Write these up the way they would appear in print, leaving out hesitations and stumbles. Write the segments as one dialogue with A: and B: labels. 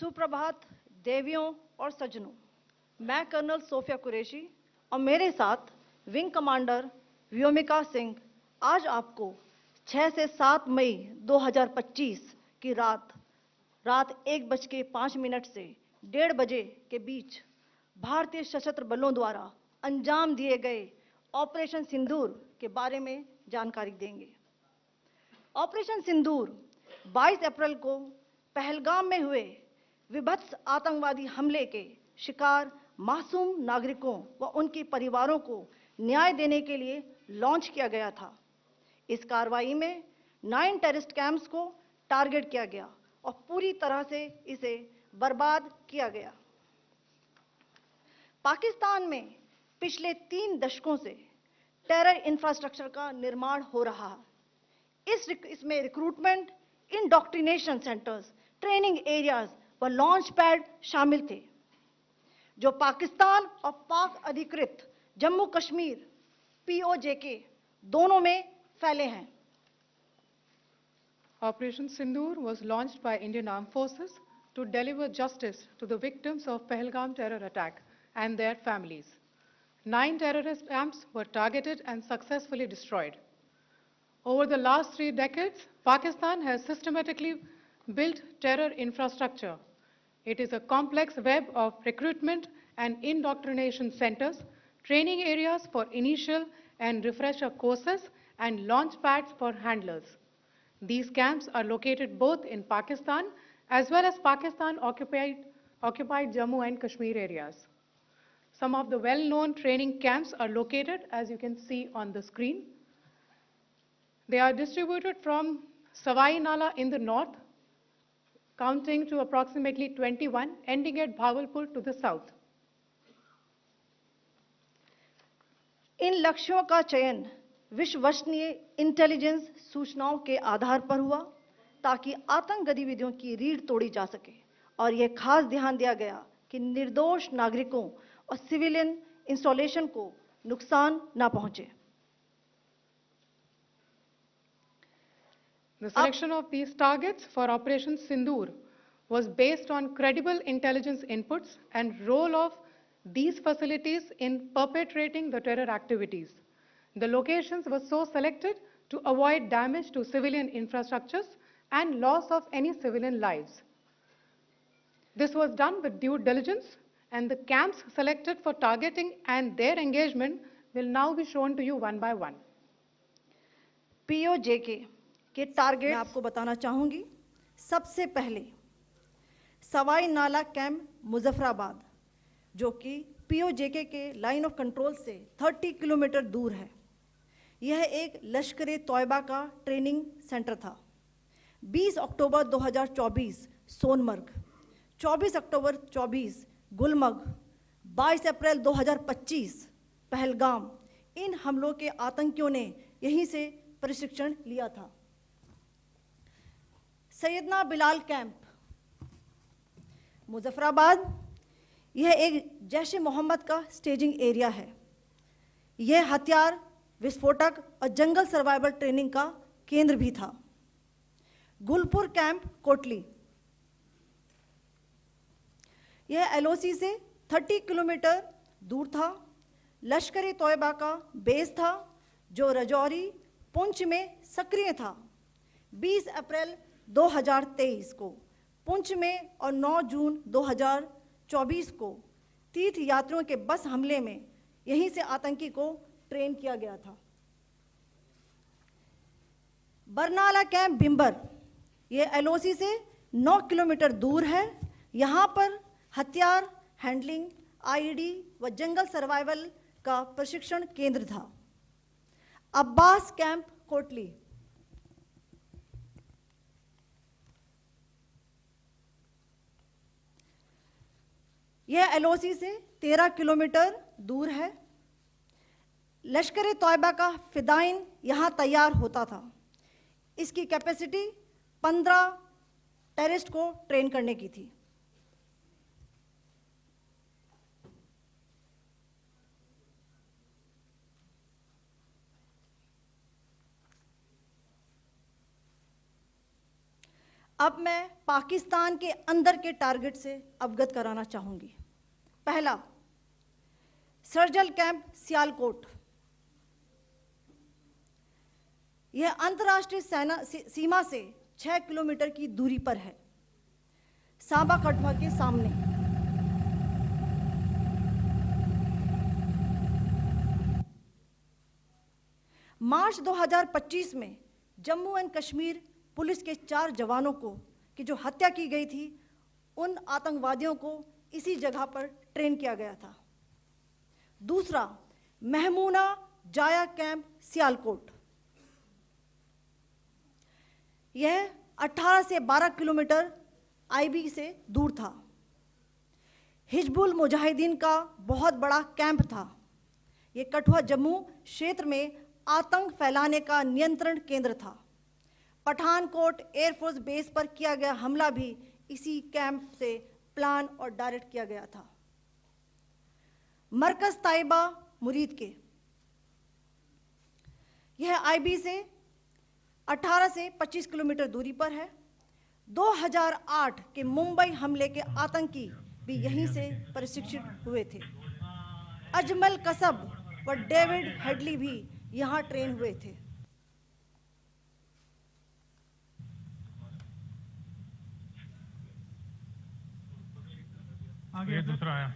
A: सुप्रभात देवियों और सज्जनों। मैं कर्नल सोफिया कुरैशी और मेरे साथ विंग कमांडर व्योमिका सिंह आज आपको 6 से 7 मई 2025 की रात 1:05 से 1:30 बजे के बीच भारतीय सशस्त्र बलों द्वारा अंजाम दिए गए ऑपरेशन सिंदूर के बारे में जानकारी देंगे। ऑपरेशन सिंदूर 22 अप्रैल को पहलगाम में हुए विभत्स आतंकवादी हमले के शिकार मासूम नागरिकों व उनके परिवारों को न्याय देने के लिए लॉन्च किया गया था। इस कार्रवाई में 9 टेररिस्ट कैंप्स को टारगेट किया गया और पूरी तरह से इसे बर्बाद किया गया। पाकिस्तान में पिछले 3 दशकों से टेरर इंफ्रास्ट्रक्चर का निर्माण हो रहा है। इसमें recruitment, indoctrination centres, training areas व लॉन्च पैड शामिल थे, जो पाकिस्तान और पाक अधिकृत जम्मू कश्मीर POJK दोनों में फैले हैं।
B: Operation Sindoor was launched by Indian Armed Forces to deliver justice to the victims of Pahalgam terror attack and their families. 9 terrorist camps were targeted and successfully destroyed. Over the last 3 decades, Pakistan has systematically built terror infrastructure. It is a complex web of recruitment and indoctrination centers, training areas for initial and refresher courses, and launch pads for handlers. These camps are located both in Pakistan as well as Pakistan-occupied Jammu and Kashmir areas. Some of the well-known training camps are located, as you can see on the screen. They are distributed from Savai Nala in the north, counting to approximately 21, ending at Bhavalpur to the south.
A: इन लक्ष्यों का चयन विश्वसनीय intelligence सूचनाओं के आधार पर हुआ ताकि आतंक गतिविधियों की रीढ़ तोड़ी जा सके और यह खास ध्यान दिया गया कि निर्दोष नागरिकों और सिविलियन इंस्टॉलेशन को नुकसान न पहुंचे।
B: The selection of these targets for Operation Sindoor was based on credible intelligence inputs and role of these facilities in perpetrating the terror activities. The locations were so selected to avoid damage to civilian infrastructures and loss of any civilian lives. This was done with due diligence, and the camps selected for targeting and their engagement will now be shown to you one by one.
A: POJK के target मैं आपको बताना चाहूंगी। सबसे पहले सवाई नाला camp Muzaffarabad, जो कि POJK के लाइन ऑफ कंट्रोल से 30 किलोमीटर दूर है। यह एक लश्कर-ए-तौयबा का ट्रेनिंग सेंटर था। 20 अक्टूबर 2024 सोनमर्ग, 24 अक्टूबर 24 गुलमर्ग, 22 अप्रैल 2025 पहलगाम, इन हमलों के आतंकियों ने यहीं से प्रशिक्षण लिया था। सैयदना बिलाल कैंप मुजफ्फराबाद, यह एक जैश ए मोहम्मद का स्टेजिंग एरिया है। यह हथियार, विस्फोटक और जंगल सर्वाइवल ट्रेनिंग का केंद्र भी था। गुलपुर कैंप कोटली, यह LOC से 30 किलोमीटर दूर था। लश्कर-ए-तौयबा का बेस था, जो रजौरी, पुंछ में सक्रिय था। 20 अप्रैल 2023 को पुंछ में और 9 जून 2024 को तीर्थ यात्रियों के बस हमले में यहीं से आतंकी को ट्रेन किया गया था। बरनाला कैंप भिंबर, ये LOC से 9 किलोमीटर दूर है। यहाँ पर हथियार, हैंडलिंग, IED व जंगल सर्वाइवल का प्रशिक्षण केंद्र था। अब्बास कैंप कोटली, यह LOC से 13 किलोमीटर दूर है। लश्कर-ए-तौयबा का फिदाइन यहाँ तैयार होता था। इसकी कैपेसिटी 15 टेररिस्ट को ट्रेन करने की थी। अब मैं पाकिस्तान के अंदर के टारगेट से अवगत कराना चाहूंगी। पहला, सर्जिकल कैंप सियालकोट। यह अंतर्राष्ट्रीय सीमा से 6 किलोमीटर की दूरी पर है, सांबा कठुआ के सामने। मार्च 2025 में जम्मू एंड कश्मीर पुलिस के 4 जवानों को की जो हत्या की गई थी, उन आतंकवादियों को इसी जगह पर ट्रेन किया गया था। दूसरा, महमूना जाया कैंप सियालकोट। यह 18 से 12 किलोमीटर आईबी से दूर था। हिजबुल मुजाहिदीन का बहुत बड़ा कैंप था। यह कठुआ जम्मू क्षेत्र में आतंक फैलाने का नियंत्रण केंद्र था। पठानकोट एयरफोर्स बेस पर किया गया हमला भी इसी कैंप से प्लान और डायरेक्ट किया गया था। मरकज ताइबा मुरीद के, यह आईबी से 18 से 25 किलोमीटर दूरी पर है। 2008 के मुंबई हमले के आतंकी भी यहीं से प्रशिक्षित हुए थे। अजमल कसब व डेविड हेडली भी यहां ट्रेन हुए थे।
C: आगे दूसरा आया।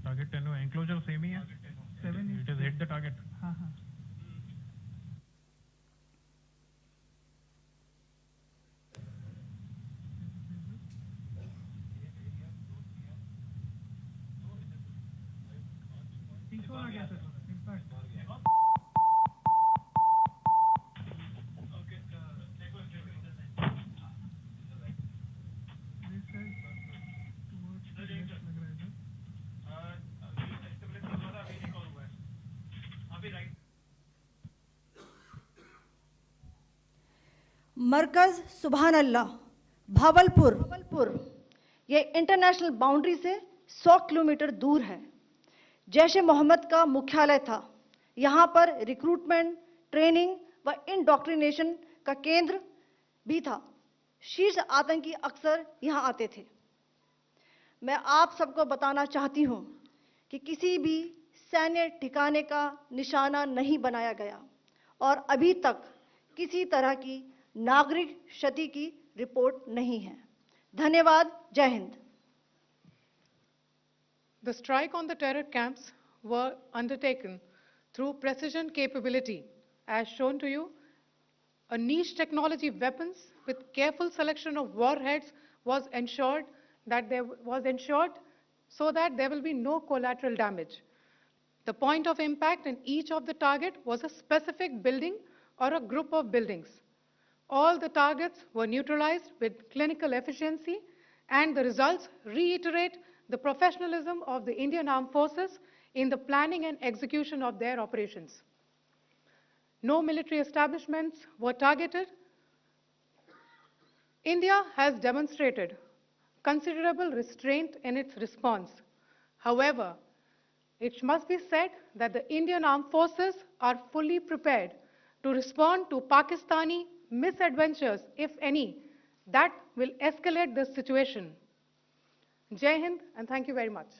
C: टारगेट 10 हुआ, एंक्लोजर सेम ही है। 7 it is hit the target. हाँ हाँ। आ गया सर, इम्पैक्ट।
A: मरकज सुभान अल्लाह भावलपुर, यह इंटरनेशनल बाउंड्री से 100 किलोमीटर दूर है। जैश ए मोहम्मद का मुख्यालय था। यहाँ पर रिक्रूटमेंट, ट्रेनिंग व इंडोक्ट्रिनेशन का केंद्र भी था। शीर्ष आतंकी अक्सर यहाँ आते थे। मैं आप सबको बताना चाहती हूँ कि किसी भी सैन्य ठिकाने का निशाना नहीं बनाया गया और अभी तक किसी तरह की नागरिक क्षति की रिपोर्ट नहीं है। धन्यवाद। जय Hind.
B: The strike on the terror camps were undertaken through precision capability, as shown to you. A niche technology weapons with careful selection of warheads was ensured so that there will be no collateral damage. The point of impact in each of the target was a specific building or a group of buildings. All the targets were neutralized with clinical efficiency, and the results reiterate the professionalism of the Indian Armed Forces in the planning and execution of their operations. No military establishments were targeted. India has demonstrated considerable restraint in its response. However, it must be said that the Indian Armed Forces are fully prepared to respond to Pakistani misadventures, if any, that will escalate the situation. Jai Hind, and thank you very much.